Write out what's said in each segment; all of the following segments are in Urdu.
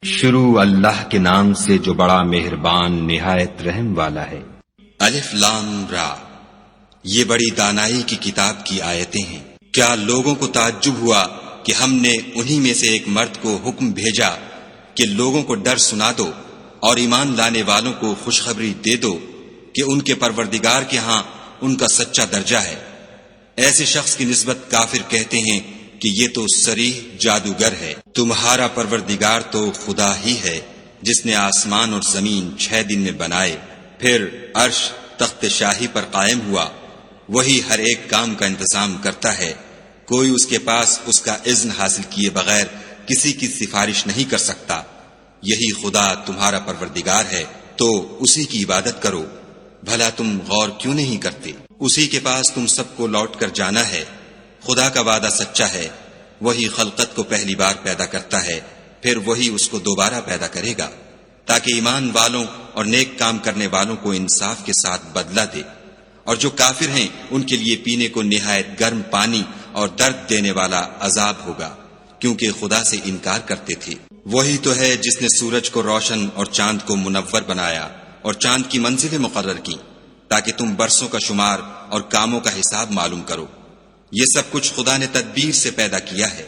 شروع اللہ کے نام سے جو بڑا مہربان نہایت رحم والا ہے۔ الف لام را، یہ بڑی دانائی کی کتاب کی آیتیں ہیں۔ کیا لوگوں کو تعجب ہوا کہ ہم نے انہی میں سے ایک مرد کو حکم بھیجا کہ لوگوں کو ڈر سنا دو اور ایمان لانے والوں کو خوشخبری دے دو کہ ان کے پروردگار کے ہاں ان کا سچا درجہ ہے۔ ایسے شخص کی نسبت کافر کہتے ہیں کہ یہ تو صریح جادوگر ہے۔ تمہارا پروردگار تو خدا ہی ہے جس نے آسمان اور زمین 6 دن میں بنائے، پھر عرش تخت شاہی پر قائم ہوا۔ وہی ہر ایک کام کا انتظام کرتا ہے، کوئی اس کے پاس اس کا اذن حاصل کیے بغیر کسی کی سفارش نہیں کر سکتا۔ یہی خدا تمہارا پروردگار ہے، تو اسی کی عبادت کرو۔ بھلا تم غور کیوں نہیں کرتے؟ اسی کے پاس تم سب کو لوٹ کر جانا ہے۔ خدا کا وعدہ سچا ہے، وہی خلقت کو پہلی بار پیدا کرتا ہے، پھر وہی اس کو دوبارہ پیدا کرے گا، تاکہ ایمان والوں اور نیک کام کرنے والوں کو انصاف کے ساتھ بدلہ دے۔ اور جو کافر ہیں ان کے لیے پینے کو نہایت گرم پانی اور درد دینے والا عذاب ہوگا، کیونکہ خدا سے انکار کرتے تھے۔ وہی تو ہے جس نے سورج کو روشن اور چاند کو منور بنایا اور چاند کی منزلیں مقرر کی تاکہ تم برسوں کا شمار اور کاموں کا حساب معلوم کرو۔ یہ سب کچھ خدا نے تدبیر سے پیدا کیا ہے۔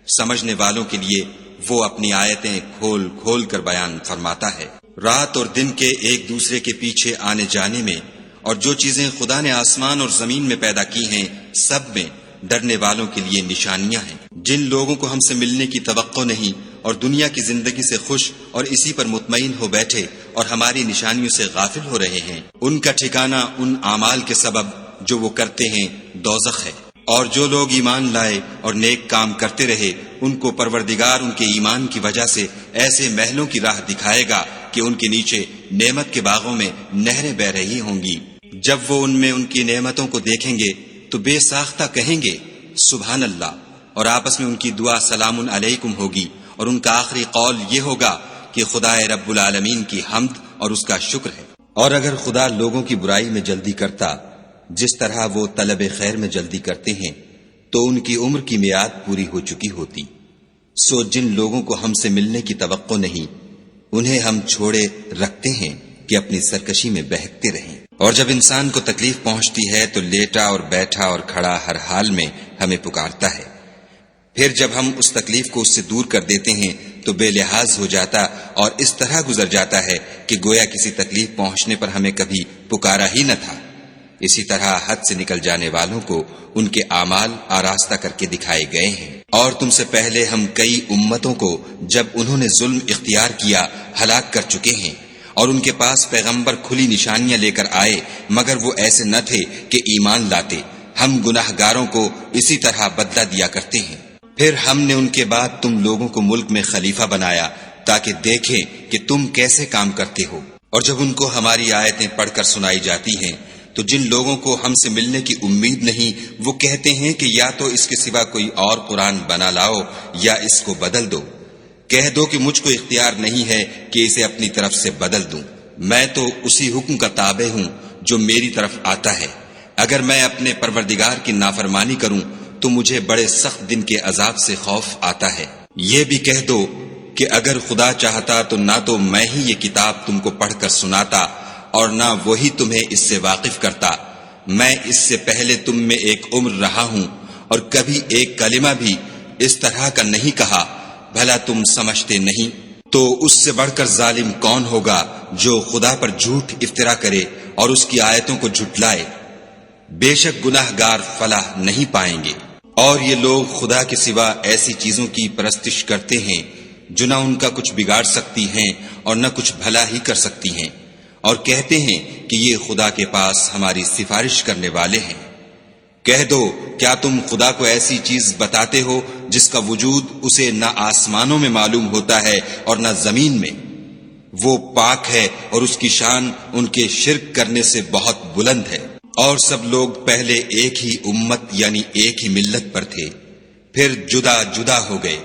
سمجھنے والوں کے لیے وہ اپنی آیتیں کھول کھول کر بیان فرماتا ہے۔ رات اور دن کے ایک دوسرے کے پیچھے آنے جانے میں اور جو چیزیں خدا نے آسمان اور زمین میں پیدا کی ہیں سب میں ڈرنے والوں کے لیے نشانیاں ہیں۔ جن لوگوں کو ہم سے ملنے کی توقع نہیں اور دنیا کی زندگی سے خوش اور اسی پر مطمئن ہو بیٹھے اور ہماری نشانیوں سے غافل ہو رہے ہیں، ان کا ٹھکانہ ان اعمال کے سبب جو وہ کرتے ہیں دوزخ ہے۔ اور جو لوگ ایمان لائے اور نیک کام کرتے رہے ان کو پروردگار ان کے ایمان کی وجہ سے ایسے محلوں کی راہ دکھائے گا کہ ان کے نیچے نعمت کے باغوں میں نہریں بہہ رہی ہوں گی۔ جب وہ ان میں ان کی نعمتوں کو دیکھیں گے تو بے ساختہ کہیں گے سبحان اللہ، اور آپس میں ان کی دعا سلام علیکم ہوگی، اور ان کا آخری قول یہ ہوگا کہ خدا رب العالمین کی حمد اور اس کا شکر ہے۔ اور اگر خدا لوگوں کی برائی میں جلدی کرتا جس طرح وہ طلب خیر میں جلدی کرتے ہیں تو ان کی عمر کی میعاد پوری ہو چکی ہوتی۔ سو جن لوگوں کو ہم سے ملنے کی توقع نہیں انہیں ہم چھوڑے رکھتے ہیں کہ اپنی سرکشی میں بہکتے رہیں۔ اور جب انسان کو تکلیف پہنچتی ہے تو لیٹا اور بیٹھا اور کھڑا ہر حال میں ہمیں پکارتا ہے، پھر جب ہم اس تکلیف کو اس سے دور کر دیتے ہیں تو بے لحاظ ہو جاتا اور اس طرح گزر جاتا ہے کہ گویا کسی تکلیف پہنچنے پر ہمیں کبھی پکارا ہی نہ تھا۔ اسی طرح حد سے نکل جانے والوں کو ان کے اعمال آراستہ کر کے دکھائے گئے ہیں۔ اور تم سے پہلے ہم کئی امتوں کو جب انہوں نے ظلم اختیار کیا ہلاک کر چکے ہیں، اور ان کے پاس پیغمبر کھلی نشانیاں لے کر آئے مگر وہ ایسے نہ تھے کہ ایمان لاتے۔ ہم گناہ گاروں کو اسی طرح بدلہ دیا کرتے ہیں۔ پھر ہم نے ان کے بعد تم لوگوں کو ملک میں خلیفہ بنایا تاکہ دیکھیں کہ تم کیسے کام کرتے ہو۔ اور جب ان کو ہماری آیتیں پڑھ کر سنائی جاتی ہیں تو جن لوگوں کو ہم سے ملنے کی امید نہیں وہ کہتے ہیں کہ یا تو اس کے سوا کوئی اور قرآن بنا لاؤ یا اس کو بدل دو۔ کہہ دو کہ مجھ کو اختیار نہیں ہے کہ اسے اپنی طرف سے بدل دوں، میں تو اسی حکم کا تابع ہوں جو میری طرف آتا ہے۔ اگر میں اپنے پروردگار کی نافرمانی کروں تو مجھے بڑے سخت دن کے عذاب سے خوف آتا ہے۔ یہ بھی کہہ دو کہ اگر خدا چاہتا تو نہ تو میں ہی یہ کتاب تم کو پڑھ کر سناتا اور نہ وہی تمہیں اس سے واقف کرتا۔ میں اس سے پہلے تم میں ایک عمر رہا ہوں اور کبھی ایک کلمہ بھی اس طرح کا نہیں کہا، بھلا تم سمجھتے نہیں؟ تو اس سے بڑھ کر ظالم کون ہوگا جو خدا پر جھوٹ افطرا کرے اور اس کی آیتوں کو جھٹلائے؟ بے شک گناہ گار فلاح نہیں پائیں گے۔ اور یہ لوگ خدا کے سوا ایسی چیزوں کی پرستش کرتے ہیں جو نہ ان کا کچھ بگاڑ سکتی ہیں اور نہ کچھ بھلا ہی کر سکتی ہیں، اور کہتے ہیں کہ یہ خدا کے پاس ہماری سفارش کرنے والے ہیں۔ کہہ دو کیا تم خدا کو ایسی چیز بتاتے ہو جس کا وجود اسے نہ آسمانوں میں معلوم ہوتا ہے اور نہ زمین میں؟ وہ پاک ہے اور اس کی شان ان کے شرک کرنے سے بہت بلند ہے۔ اور سب لوگ پہلے ایک ہی امت یعنی ایک ہی ملت پر تھے، پھر جدا جدا ہو گئے۔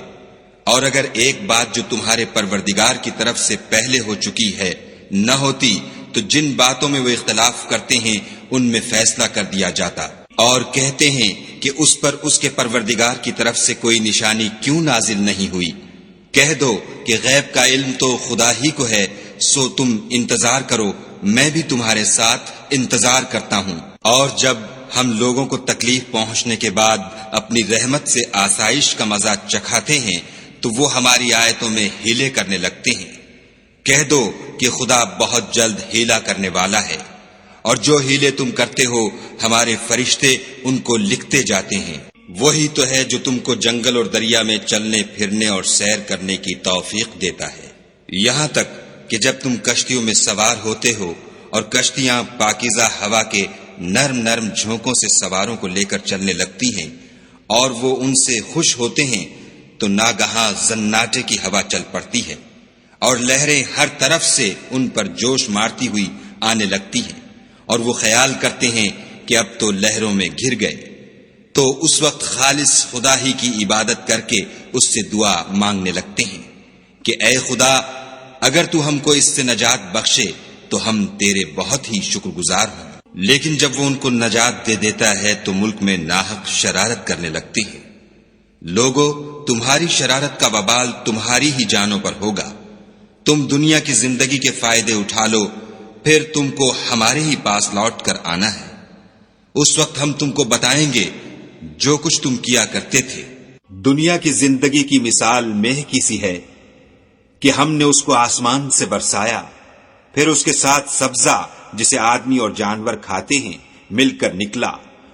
اور اگر ایک بات جو تمہارے پروردگار کی طرف سے پہلے ہو چکی ہے نہ ہوتی تو جن باتوں میں وہ اختلاف کرتے ہیں ان میں فیصلہ کر دیا جاتا۔ اور کہتے ہیں کہ اس پر اس کے پروردگار کی طرف سے کوئی نشانی کیوں نازل نہیں ہوئی؟ کہہ دو کہ غیب کا علم تو خدا ہی کو ہے، سو تم انتظار کرو، میں بھی تمہارے ساتھ انتظار کرتا ہوں۔ اور جب ہم لوگوں کو تکلیف پہنچنے کے بعد اپنی رحمت سے آسائش کا مزہ چکھاتے ہیں تو وہ ہماری آیتوں میں ہیلے کرنے لگتے ہیں۔ کہہ دو کہ خدا بہت جلد ہیلا کرنے والا ہے، اور جو ہیلے تم کرتے ہو ہمارے فرشتے ان کو لکھتے جاتے ہیں۔ وہی تو ہے جو تم کو جنگل اور دریا میں چلنے پھرنے اور سیر کرنے کی توفیق دیتا ہے، یہاں تک کہ جب تم کشتیوں میں سوار ہوتے ہو اور کشتیاں پاکیزہ ہوا کے نرم نرم جھونکوں سے سواروں کو لے کر چلنے لگتی ہیں اور وہ ان سے خوش ہوتے ہیں، تو ناگہاں زناٹے کی ہوا چل پڑتی ہے اور لہریں ہر طرف سے ان پر جوش مارتی ہوئی آنے لگتی ہیں، اور وہ خیال کرتے ہیں کہ اب تو لہروں میں گر گئے۔ تو اس وقت خالص خدا ہی کی عبادت کر کے اس سے دعا مانگنے لگتے ہیں کہ اے خدا، اگر تو ہم کو اس سے نجات بخشے تو ہم تیرے بہت ہی شکر گزار ہوں۔ لیکن جب وہ ان کو نجات دے دیتا ہے تو ملک میں ناحق شرارت کرنے لگتے ہیں۔ لوگو، تمہاری شرارت کا وبال تمہاری ہی جانوں پر ہوگا۔ تم دنیا کی زندگی کے فائدے اٹھا لو، پھر تم کو ہمارے ہی پاس لوٹ کر آنا ہے۔ اس وقت ہم تم کو بتائیں گے جو کچھ تم کیا کرتے تھے۔ دنیا کی زندگی کی مثال مہ کی سی ہے کہ ہم نے اس کو آسمان سے برسایا، پھر اس کے ساتھ سبزہ جسے آدمی اور جانور کھاتے ہیں مل کر نکلا،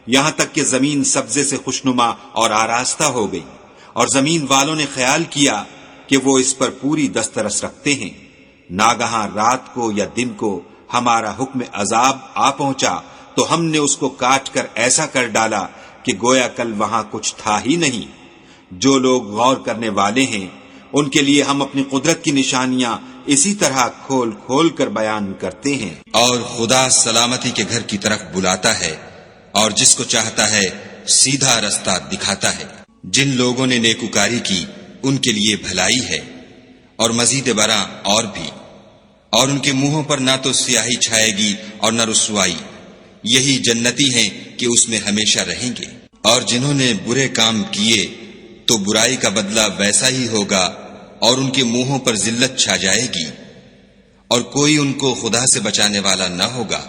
یہاں تک کہ زمین سبزے سے خوشنما اور آراستہ ہو گئی، اور زمین والوں نے خیال کیا کہ وہ اس پر پوری دسترس رکھتے ہیں۔ ناگہاں رات کو یا دن کو ہمارا حکم عذاب آ پہنچا تو ہم نے اس کو کاٹ کر ایسا کر ڈالا کہ گویا کل وہاں کچھ تھا ہی نہیں۔ جو لوگ غور کرنے والے ہیں ان کے لیے ہم اپنی قدرت کی نشانیاں اسی طرح کھول کھول کر بیان کرتے ہیں۔ اور خدا سلامتی کے گھر کی طرف بلاتا ہے اور جس کو چاہتا ہے سیدھا رستہ دکھاتا ہے۔ جن لوگوں نے نیکوکاری کی ان کے لیے بھلائی ہے، اور مزید برآں اور بھی، اور ان کے منہوں پر نہ تو سیاہی چھائے گی اور نہ رسوائی، یہی جنتی ہیں کہ اس میں ہمیشہ رہیں گے۔ اور جنہوں نے برے کام کیے تو برائی کا بدلہ ویسا ہی ہوگا، اور ان کے منہوں پر ذلت چھا جائے گی، اور کوئی ان کو خدا سے بچانے والا نہ ہوگا۔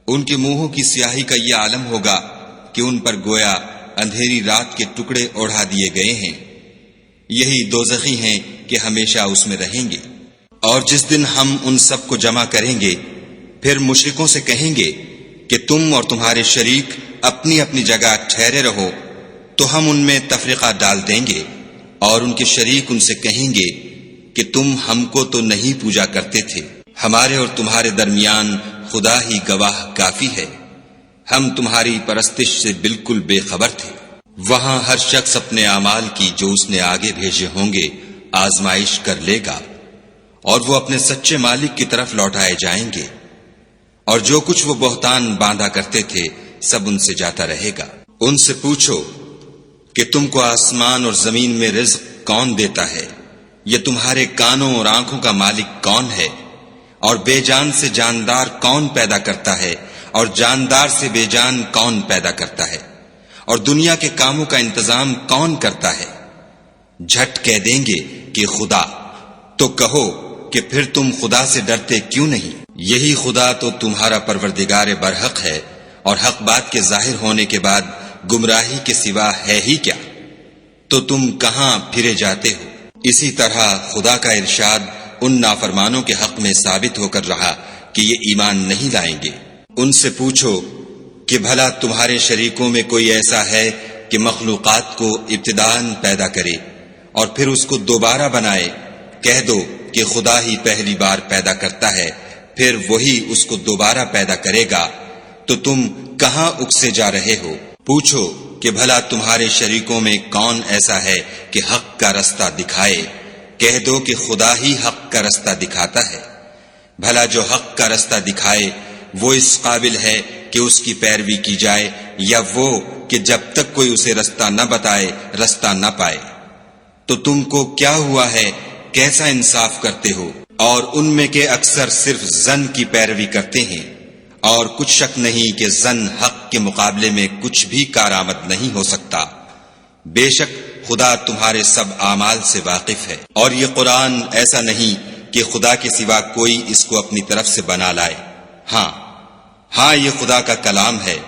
ان کے منہوں کی سیاہی کا یہ عالم ہوگا کہ ان پر گویا اندھیری رات کے ٹکڑے اوڑھا دیے گئے ہیں، یہی دوزخی ہیں کہ ہمیشہ اس میں رہیں گے۔ اور جس دن ہم ان سب کو جمع کریں گے، پھر مشرکوں سے کہیں گے کہ تم اور تمہارے شریک اپنی اپنی جگہ ٹھہرے رہو، تو ہم ان میں تفرقہ ڈال دیں گے، اور ان کے شریک ان سے کہیں گے کہ تم ہم کو تو نہیں پوجا کرتے تھے، ہمارے اور تمہارے درمیان خدا ہی گواہ کافی ہے، ہم تمہاری پرستش سے بالکل بے خبر تھے۔ وہاں ہر شخص اپنے اعمال کی جو اس نے آگے بھیجے ہوں گے آزمائش کر لے گا، اور وہ اپنے سچے مالک کی طرف لوٹائے جائیں گے، اور جو کچھ وہ بہتان باندھا کرتے تھے سب ان سے جاتا رہے گا۔ ان سے پوچھو کہ تم کو آسمان اور زمین میں رزق کون دیتا ہے؟ یہ تمہارے کانوں اور آنکھوں کا مالک کون ہے؟ اور بے جان سے جاندار کون پیدا کرتا ہے؟ اور جاندار سے بے جان کون پیدا کرتا ہے؟ اور دنیا کے کاموں کا انتظام کون کرتا ہے؟ جھٹ کہہ دیں گے کہ خدا۔ تو کہو کہ پھر تم خدا سے ڈرتے کیوں نہیں؟ یہی خدا تو تمہارا پروردگار برحق ہے، اور حق بات کے ظاہر ہونے کے بعد گمراہی کے سوا ہے ہی کیا؟ تو تم کہاں پھرے جاتے ہو؟ اسی طرح خدا کا ارشاد ان نافرمانوں کے حق میں ثابت ہو کر رہا کہ یہ ایمان نہیں لائیں گے۔ ان سے پوچھو کہ بھلا تمہارے شریکوں میں کوئی ایسا ہے کہ مخلوقات کو ابتداءً پیدا کرے اور پھر اس کو دوبارہ بنائے؟ کہہ دو کہ خدا ہی پہلی بار پیدا کرتا ہے، پھر وہی اس کو دوبارہ پیدا کرے گا، تو تم کہاں اکسے جا رہے ہو؟ پوچھو کہ بھلا تمہارے شریکوں میں کون ایسا ہے کہ حق کا رستہ دکھائے؟ کہہ دو کہ خدا ہی حق کا رستہ دکھاتا ہے۔ بھلا جو حق کا رستہ دکھائے وہ اس قابل ہے کہ اس کی پیروی کی جائے، یا وہ کہ جب تک کوئی اسے رستہ نہ بتائے رستہ نہ پائے؟ تو تم کو کیا ہوا ہے؟ کیسا انصاف کرتے ہو؟ اور ان میں کے اکثر صرف ظن کی پیروی کرتے ہیں، اور کچھ شک نہیں کہ ظن حق کے مقابلے میں کچھ بھی کارآمد نہیں ہو سکتا۔ بے شک خدا تمہارے سب اعمال سے واقف ہے۔ اور یہ قرآن ایسا نہیں کہ خدا کے سوا کوئی اس کو اپنی طرف سے بنا لائے۔ ہاں یہ خدا کا کلام ہے،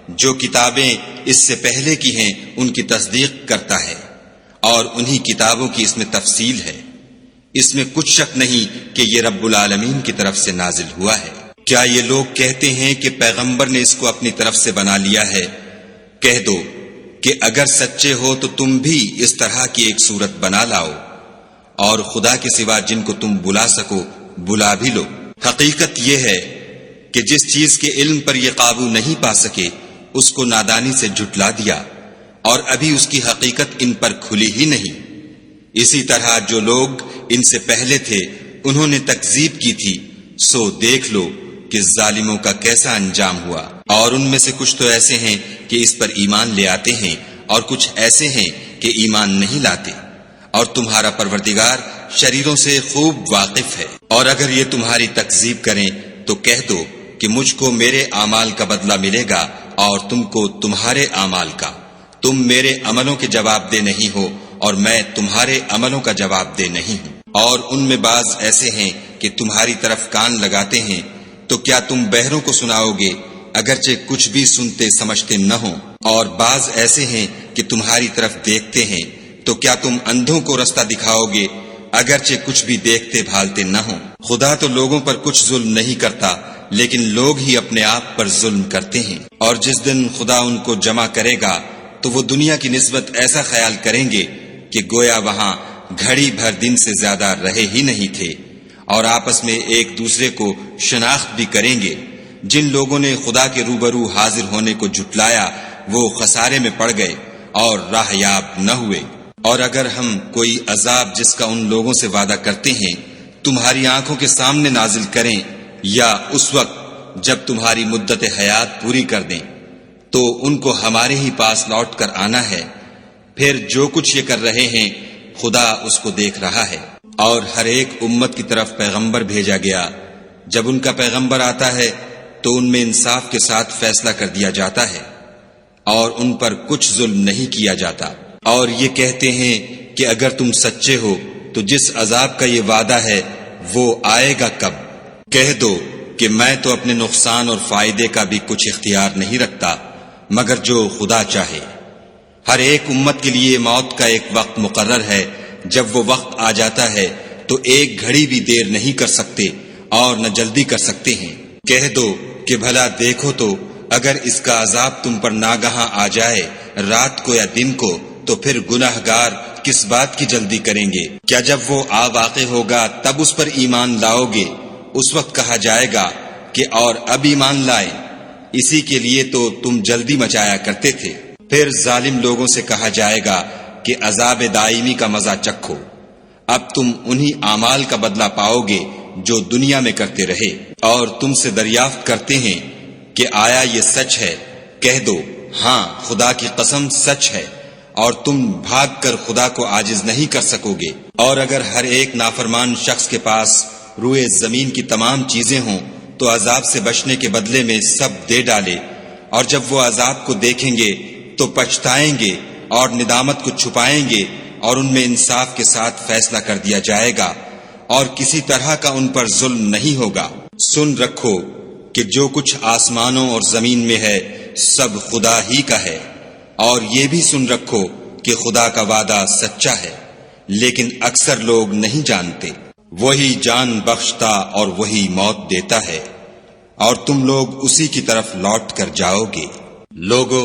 جو کتابیں اس سے پہلے کی ہیں ان کی تصدیق کرتا ہے، اور انہی کتابوں کی اس میں تفصیل ہے۔ اس میں کچھ شک نہیں کہ یہ رب العالمین کی طرف سے نازل ہوا ہے۔ کیا یہ لوگ کہتے ہیں کہ پیغمبر نے اس کو اپنی طرف سے بنا لیا ہے؟ کہہ دو کہ اگر سچے ہو تو تم بھی اس طرح کی ایک صورت بنا لاؤ، اور خدا کے سوا جن کو تم بلا سکو بلا بھی لو۔ حقیقت یہ ہے کہ جس چیز کے علم پر یہ قابو نہیں پا سکے اس کو نادانی سے جھٹلا دیا، اور ابھی اس کی حقیقت ان پر کھلی ہی نہیں۔ اسی طرح جو لوگ ان سے پہلے تھے انہوں نے تکذیب کی تھی، سو دیکھ لو کہ ظالموں کا کیسا انجام ہوا۔ اور ان میں سے کچھ تو ایسے ہیں کہ اس پر ایمان لے آتے ہیں، اور کچھ ایسے ہیں کہ ایمان نہیں لاتے، اور تمہارا پروردگار شریروں سے خوب واقف ہے۔ اور اگر یہ تمہاری تکذیب کریں تو کہہ دو کہ مجھ کو میرے اعمال کا بدلہ ملے گا اور تم کو تمہارے اعمال کا۔ تم میرے عملوں کے جواب دہ نہیں ہو اور میں تمہارے عملوں کا جواب دہ نہیں ہوں۔ اور ان میں بعض ایسے ہیں کہ تمہاری طرف کان لگاتے ہیں، تو کیا تم بہروں کو سناؤ گے اگرچہ کچھ بھی سنتے سمجھتے نہ ہوں؟ اور بعض ایسے ہیں کہ تمہاری طرف دیکھتے ہیں، تو کیا تم اندھوں کو رستہ دکھاؤ گے اگرچہ کچھ بھی دیکھتے بھالتے نہ ہوں؟ خدا تو لوگوں پر کچھ ظلم نہیں کرتا، لیکن لوگ ہی اپنے آپ پر ظلم کرتے ہیں۔ اور جس دن خدا ان کو جمع کرے گا تو وہ دنیا کی نسبت ایسا خیال کریں گے کہ گویا وہاں گھڑی بھر دن سے زیادہ رہے ہی نہیں تھے، اور آپس میں ایک دوسرے کو شناخت بھی کریں گے۔ جن لوگوں نے خدا کے روبرو حاضر ہونے کو جھٹلایا وہ خسارے میں پڑ گئے اور راہ یاب نہ ہوئے۔ اور اگر ہم کوئی عذاب جس کا ان لوگوں سے وعدہ کرتے ہیں تمہاری آنکھوں کے سامنے نازل کریں، یا اس وقت جب تمہاری مدت حیات پوری کر دیں، تو ان کو ہمارے ہی پاس لوٹ کر آنا ہے۔ پھر جو کچھ یہ کر رہے ہیں خدا اس کو دیکھ رہا ہے۔ اور ہر ایک امت کی طرف پیغمبر بھیجا گیا، جب ان کا پیغمبر آتا ہے تو ان میں انصاف کے ساتھ فیصلہ کر دیا جاتا ہے، اور ان پر کچھ ظلم نہیں کیا جاتا۔ اور یہ کہتے ہیں کہ اگر تم سچے ہو تو جس عذاب کا یہ وعدہ ہے وہ آئے گا کب؟ کہہ دو کہ میں تو اپنے نقصان اور فائدے کا بھی کچھ اختیار نہیں رکھتا مگر جو خدا چاہے۔ ہر ایک امت کے لیے موت کا ایک وقت مقرر ہے، جب وہ وقت آ جاتا ہے تو ایک گھڑی بھی دیر نہیں کر سکتے اور نہ جلدی کر سکتے ہیں۔ کہہ دو کہ بھلا دیکھو تو اگر اس کا عذاب تم پر ناگہاں آ جائے رات کو یا دن کو، تو پھر گناہ گار کس بات کی جلدی کریں گے؟ کیا جب وہ آ واقع ہوگا تب اس پر ایمان لاؤ گے؟ اس وقت کہا جائے گا کہ اور اب ایمان لائیں، اسی کے لیے تو تم جلدی مچایا کرتے تھے۔ پھر ظالم لوگوں سے کہا جائے گا کہ عذاب دائمی کا مزہ چکھو، اب تم انہی اعمال کا بدلہ پاؤ گے جو دنیا میں کرتے رہے۔ اور تم سے دریافت کرتے ہیں کہ آیا یہ سچ ہے؟ کہہ دو ہاں خدا کی قسم سچ ہے، اور تم بھاگ کر خدا کو عاجز نہیں کر سکو گے۔ اور اگر ہر ایک نافرمان شخص کے پاس روئے زمین کی تمام چیزیں ہوں تو عذاب سے بچنے کے بدلے میں سب دے ڈالے، اور جب وہ عذاب کو دیکھیں گے تو پچھتائیں گے اور ندامت کو چھپائیں گے، اور ان میں انصاف کے ساتھ فیصلہ کر دیا جائے گا، اور کسی طرح کا ان پر ظلم نہیں ہوگا۔ سن رکھو کہ جو کچھ آسمانوں اور زمین میں ہے سب خدا ہی کا ہے، اور یہ بھی سن رکھو کہ خدا کا وعدہ سچا ہے، لیکن اکثر لوگ نہیں جانتے۔ وہی جان بخشتا اور وہی موت دیتا ہے، اور تم لوگ اسی کی طرف لوٹ کر جاؤ گے۔ لوگو،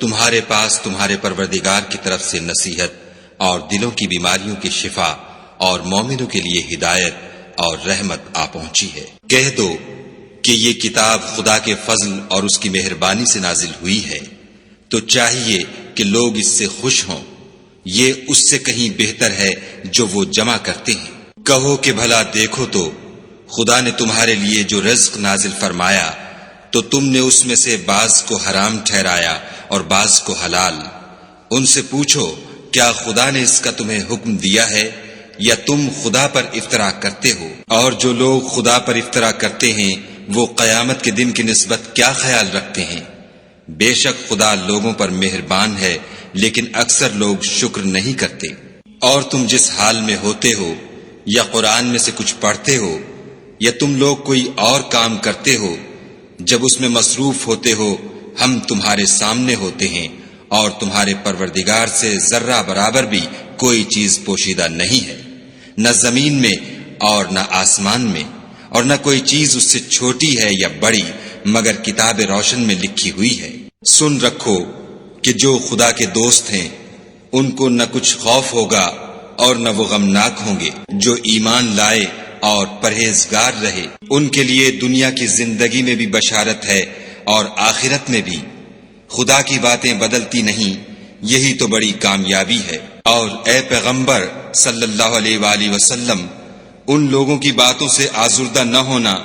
تمہارے پاس تمہارے پروردگار کی طرف سے نصیحت اور دلوں کی بیماریوں کی شفا اور مومنوں کے لیے ہدایت اور رحمت آ پہنچی ہے۔ کہہ دو کہ یہ کتاب خدا کے فضل اور اس کی مہربانی سے نازل ہوئی ہے، تو چاہیے کہ لوگ اس سے خوش ہوں۔ یہ اس سے کہیں بہتر ہے جو وہ جمع کرتے ہیں۔ کہو کہ بھلا دیکھو تو خدا نے تمہارے لیے جو رزق نازل فرمایا تو تم نے اس میں سے بعض کو حرام ٹھہرایا اور بعض کو حلال۔ ان سے پوچھو کیا خدا نے اس کا تمہیں حکم دیا ہے یا تم خدا پر افترا کرتے ہو؟ اور جو لوگ خدا پر افترا کرتے ہیں وہ قیامت کے دن کی نسبت کیا خیال رکھتے ہیں؟ بے شک خدا لوگوں پر مہربان ہے لیکن اکثر لوگ شکر نہیں کرتے۔ اور تم جس حال میں ہوتے ہو، یا قرآن میں سے کچھ پڑھتے ہو، یا تم لوگ کوئی اور کام کرتے ہو، جب اس میں مصروف ہوتے ہو ہم تمہارے سامنے ہوتے ہیں، اور تمہارے پروردگار سے ذرہ برابر بھی کوئی چیز پوشیدہ نہیں ہے، نہ زمین میں اور نہ آسمان میں، اور نہ کوئی چیز اس سے چھوٹی ہے یا بڑی مگر کتاب روشن میں لکھی ہوئی ہے۔ سن رکھو کہ جو خدا کے دوست ہیں ان کو نہ کچھ خوف ہوگا اور نہ وہ غمناک ہوں گے۔ جو ایمان لائے اور پرہیزگار رہے ان کے لیے دنیا کی زندگی میں بھی بشارت ہے اور آخرت میں بھی۔ خدا کی باتیں بدلتی نہیں، یہی تو بڑی کامیابی ہے۔ اور اے پیغمبر صلی اللہ علیہ وآلہ وسلم، ان لوگوں کی باتوں سے آزردہ نہ ہونا،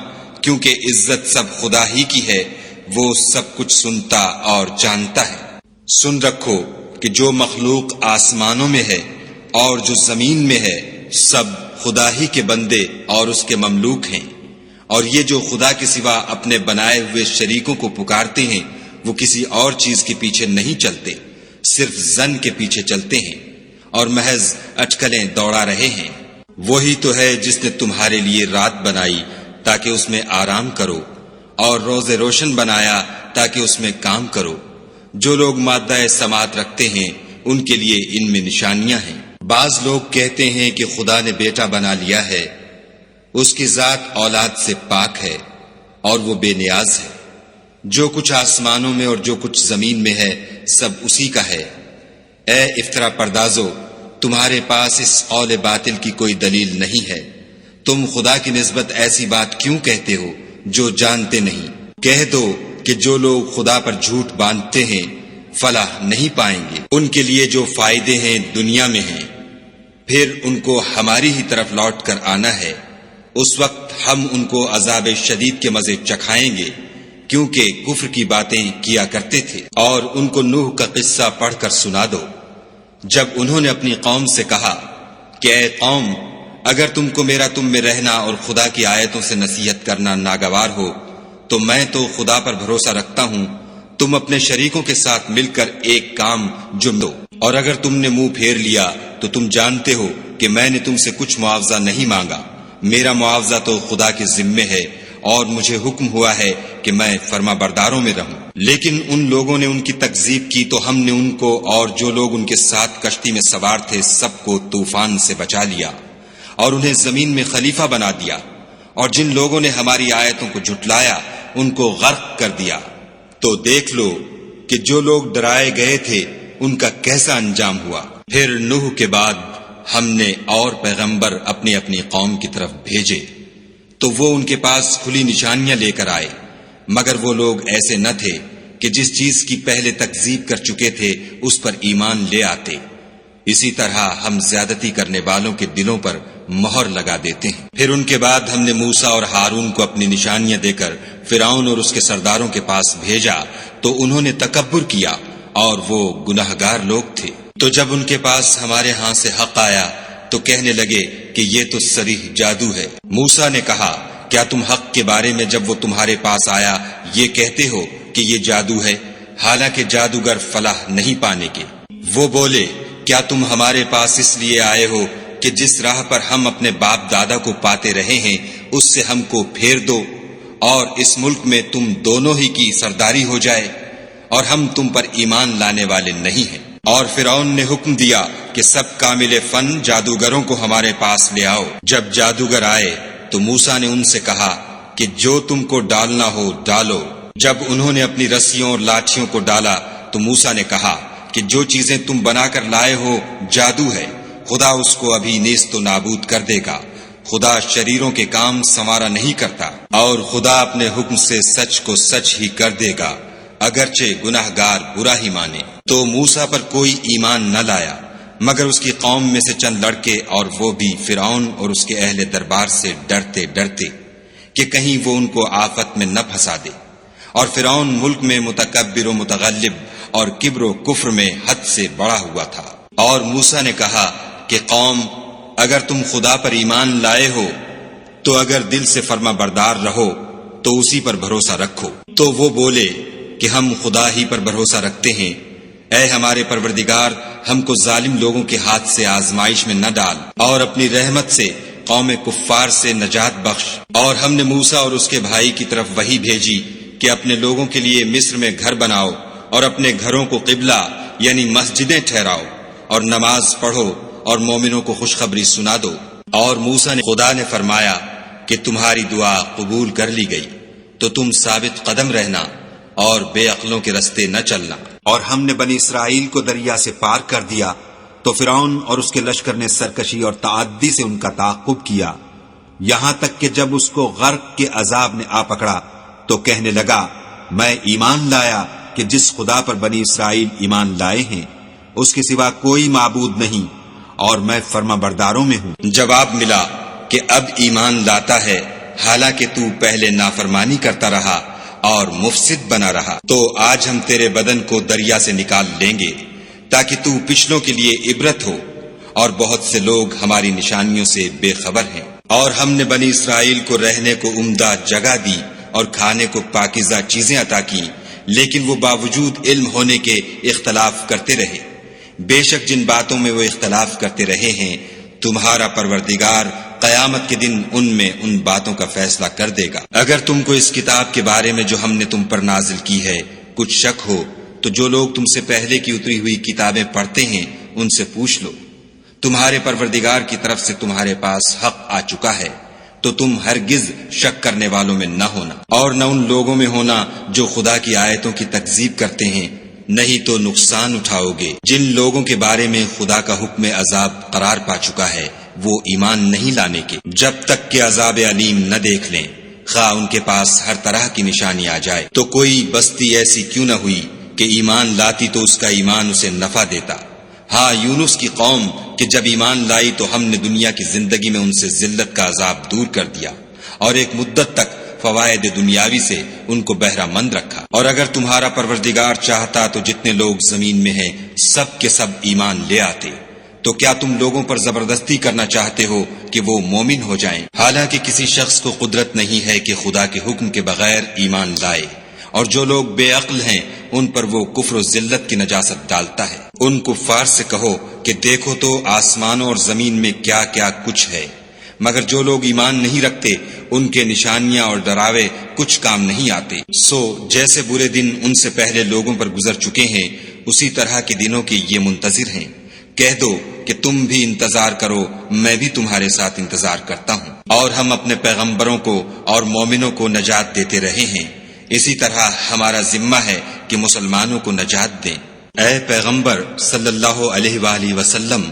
کیونکہ عزت سب خدا ہی کی ہے، وہ سب کچھ سنتا اور جانتا ہے۔ سن رکھو کہ جو مخلوق آسمانوں میں ہے اور جو زمین میں ہے سب خدا ہی کے بندے اور اس کے مملوک ہیں، اور یہ جو خدا کے سوا اپنے بنائے ہوئے شریکوں کو پکارتے ہیں وہ کسی اور چیز کے پیچھے نہیں چلتے، صرف ظن کے پیچھے چلتے ہیں اور محض اٹکلیں دوڑا رہے ہیں۔ وہی تو ہے جس نے تمہارے لیے رات بنائی تاکہ اس میں آرام کرو، اور روز روشن بنایا تاکہ اس میں کام کرو۔ جو لوگ مادہ سماعت رکھتے ہیں ان کے لیے ان میں نشانیاں ہیں۔ بعض لوگ کہتے ہیں کہ خدا نے بیٹا بنا لیا ہے، اس کی ذات اولاد سے پاک ہے اور وہ بے نیاز ہے۔ جو کچھ آسمانوں میں اور جو کچھ زمین میں ہے سب اسی کا ہے۔ اے افطرا پردازو، تمہارے پاس اس قول باطل کی کوئی دلیل نہیں ہے، تم خدا کی نسبت ایسی بات کیوں کہتے ہو جو جانتے نہیں؟ کہہ دو کہ جو لوگ خدا پر جھوٹ باندھتے ہیں فلاح نہیں پائیں گے۔ ان کے لیے جو فائدے ہیں دنیا میں ہیں، پھر ان کو ہماری ہی طرف لوٹ کر آنا ہے، اس وقت ہم ان کو عذاب شدید کے مزے چکھائیں گے، کیونکہ کفر کی باتیں کیا کرتے تھے۔ اور ان کو نوح کا قصہ پڑھ کر سنا دو، جب انہوں نے اپنی قوم سے کہا کہ اے قوم، اگر تم کو میرا تم میں رہنا اور خدا کی آیتوں سے نصیحت کرنا ناگوار ہو تو میں تو خدا پر بھروسہ رکھتا ہوں، تم اپنے شریکوں کے ساتھ مل کر ایک کام جم دو، اور اگر تم نے منہ پھیر لیا تو تم جانتے ہو کہ میں نے تم سے کچھ معاوضہ نہیں مانگا، میرا معاوضہ تو خدا کے ذمے ہے، اور مجھے حکم ہوا ہے کہ میں فرما برداروں میں رہوں۔ لیکن ان لوگوں نے ان کی تکذیب کی تو ہم نے ان کو اور جو لوگ ان کے ساتھ کشتی میں سوار تھے سب کو طوفان سے بچا لیا اور انہیں زمین میں خلیفہ بنا دیا، اور جن لوگوں نے ہماری آیتوں کو جھٹلایا ان کو غرق کر دیا۔ تو دیکھ لو کہ جو لوگ ڈرائے گئے تھے ان کا کیسا انجام ہوا۔ پھر نوح کے بعد ہم نے اور پیغمبر اپنی اپنی قوم کی طرف بھیجے تو وہ ان کے پاس کھلی نشانیاں لے کر آئے، مگر وہ لوگ ایسے نہ تھے کہ جس چیز کی پہلے تکذیب کر چکے تھے اس پر ایمان لے آتے۔ اسی طرح ہم زیادتی کرنے والوں کے دلوں پر مہر لگا دیتے ہیں۔ پھر ان کے بعد ہم نے موسیٰ اور ہارون کو اپنی نشانیاں دے کر فرعون اور اس کے سرداروں کے پاس بھیجا تو انہوں نے تکبر کیا اور وہ گناہگار لوگ تھے۔ تو جب ان کے پاس ہمارے ہاں سے حق آیا تو کہنے لگے کہ یہ تو صریح جادو ہے۔ موسیٰ نے کہا کیا تم حق کے بارے میں جب وہ تمہارے پاس آیا یہ کہتے ہو کہ یہ جادو ہے، حالانکہ جادوگر فلاح نہیں پانے کے؟ وہ بولے کیا تم ہمارے پاس اس لیے آئے ہو کہ جس راہ پر ہم اپنے باپ دادا کو پاتے رہے ہیں اس سے ہم کو پھیر دو اور اس ملک میں تم دونوں ہی کی سرداری ہو جائے، اور ہم تم پر ایمان لانے والے نہیں ہیں۔ اور فرعون نے حکم دیا کہ سب کامل فن جادوگروں کو ہمارے پاس لے آؤ۔ جب جادوگر آئے تو موسیٰ نے ان سے کہا کہ جو تم کو ڈالنا ہو ڈالو۔ جب انہوں نے اپنی رسیوں اور لاٹھیوں کو ڈالا تو موسیٰ نے کہا کہ جو چیزیں تم بنا کر لائے ہو جادو ہے، خدا اس کو ابھی نیست و نابود کر دے گا۔ خدا شریروں کے کام سنوارا نہیں کرتا، اور خدا اپنے حکم سے سچ کو سچ ہی کر دے گا، اگرچہ گناہگار برا ہی مانے۔ تو موسیٰ پر کوئی ایمان نہ لایا مگر اس کی قوم میں سے چند لڑکے، اور وہ بھی فرعون اور اس کے اہل دربار سے ڈرتے ڈرتے کہ کہیں وہ ان کو آفت میں نہ پھنسا دے۔ اور فرعون ملک میں متکبر و متغلب اور کبر و کفر میں حد سے بڑا ہوا تھا۔ اور موسیٰ نے کہا کہ قوم، اگر تم خدا پر ایمان لائے ہو تو اگر دل سے فرما بردار رہو تو اسی پر بھروسہ رکھو۔ تو وہ بولے کہ ہم خدا ہی پر بھروسہ رکھتے ہیں۔ اے ہمارے پروردگار، ہم کو ظالم لوگوں کے ہاتھ سے آزمائش میں نہ ڈال، اور اپنی رحمت سے قوم کفار سے نجات بخش۔ اور ہم نے موسیٰ اور اس کے بھائی کی طرف وحی بھیجی کہ اپنے لوگوں کے لیے مصر میں گھر بناؤ اور اپنے گھروں کو قبلہ یعنی مسجدیں ٹھہراؤ، اور نماز پڑھو اور مومنوں کو خوشخبری سنا دو۔ اور موسیٰ نے خدا نے فرمایا کہ تمہاری دعا قبول کر لی گئی، تو تم ثابت قدم رہنا اور بے عقلوں کے رستے نہ چلنا۔ اور ہم نے بنی اسرائیل کو دریا سے پار کر دیا تو فرعون اور اس کے لشکر نے سرکشی اور تعدی سے ان کا تعاقب کیا، یہاں تک کہ جب اس کو غرق کے عذاب نے آ پکڑا تو کہنے لگا، میں ایمان لایا کہ جس خدا پر بنی اسرائیل ایمان لائے ہیں اس کے سوا کوئی معبود نہیں، اور میں فرما برداروں میں ہوں۔ جواب ملا کہ اب ایمان لاتا ہے، حالانکہ تو پہلے نافرمانی کرتا رہا اور مفسد بنا رہا، تو آج ہم تیرے بدن کو دریا سے نکال لیں گے تاکہ تو پچھلوں کے لیے عبرت ہو، اور بہت سے لوگ ہماری نشانیوں سے بے خبر ہیں۔ اور ہم نے بنی اسرائیل کو رہنے کو عمدہ جگہ دی اور کھانے کو پاکیزہ چیزیں عطا کی، لیکن وہ باوجود علم ہونے کے اختلاف کرتے رہے۔ بے شک جن باتوں میں وہ اختلاف کرتے رہے ہیں، تمہارا پروردگار قیامت کے دن ان میں ان باتوں کا فیصلہ کر دے گا۔ اگر تم کو اس کتاب کے بارے میں جو ہم نے تم پر نازل کی ہے کچھ شک ہو تو جو لوگ تم سے پہلے کی اتری ہوئی کتابیں پڑھتے ہیں ان سے پوچھ لو، تمہارے پروردگار کی طرف سے تمہارے پاس حق آ چکا ہے، تو تم ہرگز شک کرنے والوں میں نہ ہونا، اور نہ ان لوگوں میں ہونا جو خدا کی آیتوں کی تکذیب کرتے ہیں، نہیں تو نقصان اٹھاؤ گے۔ جن لوگوں کے بارے میں خدا کا حکم عذاب قرار پا چکا ہے وہ ایمان نہیں لانے کے جب تک کہ عذاب علیم نہ دیکھ لیں، خواہ ان کے پاس ہر طرح کی نشانی آ جائے۔ تو کوئی بستی ایسی کیوں نہ ہوئی کہ ایمان لاتی تو اس کا ایمان اسے نفع دیتا۔ ہاں، یونس کی قوم کہ جب ایمان لائی تو ہم نے دنیا کی زندگی میں ان سے ذلت کا عذاب دور کر دیا، اور ایک مدت تک فوائد دنیاوی سے ان کو بہرہ مند رکھا۔ اور اگر تمہارا پروردگار چاہتا تو جتنے لوگ زمین میں ہیں سب کے سب ایمان لے آتے، تو کیا تم لوگوں پر زبردستی کرنا چاہتے ہو کہ وہ مومن ہو جائیں؟ حالانکہ کسی شخص کو قدرت نہیں ہے کہ خدا کے حکم کے بغیر ایمان لائے، اور جو لوگ بے عقل ہیں ان پر وہ کفر و ذلت کی نجاست ڈالتا ہے۔ ان کفار سے کہو کہ دیکھو تو آسمانوں اور زمین میں کیا کیا کچھ ہے، مگر جو لوگ ایمان نہیں رکھتے ان کے نشانیاں اور ڈراوے کچھ کام نہیں آتے۔ سو جیسے برے دن ان سے پہلے لوگوں پر گزر چکے ہیں، اسی طرح کے دنوں کے یہ منتظر ہیں۔ کہہ دو کہ تم بھی انتظار کرو، میں بھی تمہارے ساتھ انتظار کرتا ہوں، اور ہم اپنے پیغمبروں کو اور مومنوں کو نجات دیتے رہے ہیں، اسی طرح ہمارا ذمہ ہے کہ مسلمانوں کو نجات دیں۔ اے پیغمبر صلی اللہ علیہ وآلہ وسلم،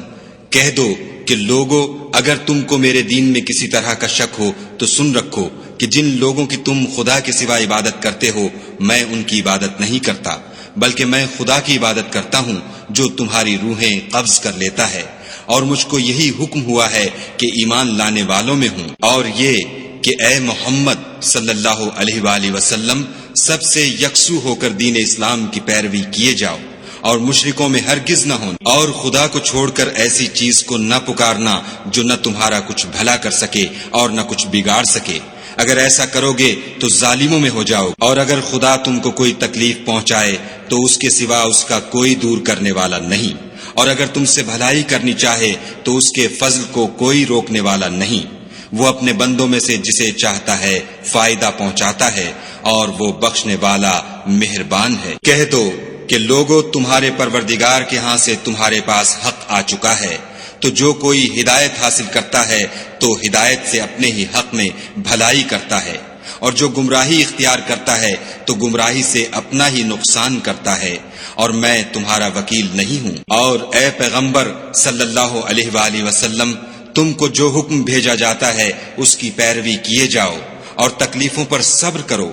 کہہ دو کہ لوگو، اگر تم کو میرے دین میں کسی طرح کا شک ہو تو سن رکھو کہ جن لوگوں کی تم خدا کے سوا عبادت کرتے ہو میں ان کی عبادت نہیں کرتا، بلکہ میں خدا کی عبادت کرتا ہوں جو تمہاری روحیں قبض کر لیتا ہے، اور مجھ کو یہی حکم ہوا ہے کہ ایمان لانے والوں میں ہوں، اور یہ کہ اے محمد صلی اللہ علیہ وآلہ وسلم سب سے یکسو ہو کر دین اسلام کی پیروی کیے جاؤ، اور مشرکوں میں ہرگز نہ ہونا، اور خدا کو چھوڑ کر ایسی چیز کو نہ پکارنا جو نہ تمہارا کچھ بھلا کر سکے اور نہ کچھ بگاڑ سکے۔ اگر ایسا کرو گے تو ظالموں میں ہو جاؤ، اور اگر خدا تم کو کوئی تکلیف پہنچائے تو اس کے سوا اس کا کوئی دور کرنے والا نہیں، اور اگر تم سے بھلائی کرنی چاہے تو اس کے فضل کو کوئی روکنے والا نہیں۔ وہ اپنے بندوں میں سے جسے چاہتا ہے فائدہ پہنچاتا ہے، اور وہ بخشنے والا مہربان ہے۔ کہہ دو کہ لوگو، تمہارے پروردگار کے ہاں سے تمہارے پاس حق آ چکا ہے، تو جو کوئی ہدایت حاصل کرتا ہے تو ہدایت سے اپنے ہی حق میں بھلائی کرتا ہے، اور جو گمراہی اختیار کرتا ہے تو گمراہی سے اپنا ہی نقصان کرتا ہے، اور میں تمہارا وکیل نہیں ہوں۔ اور اے پیغمبر صلی اللہ علیہ وآلہ وسلم، تم کو جو حکم بھیجا جاتا ہے اس کی پیروی کیے جاؤ، اور تکلیفوں پر صبر کرو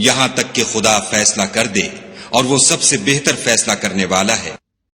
یہاں تک کہ خدا فیصلہ کر دے، اور وہ سب سے بہتر فیصلہ کرنے والا ہے۔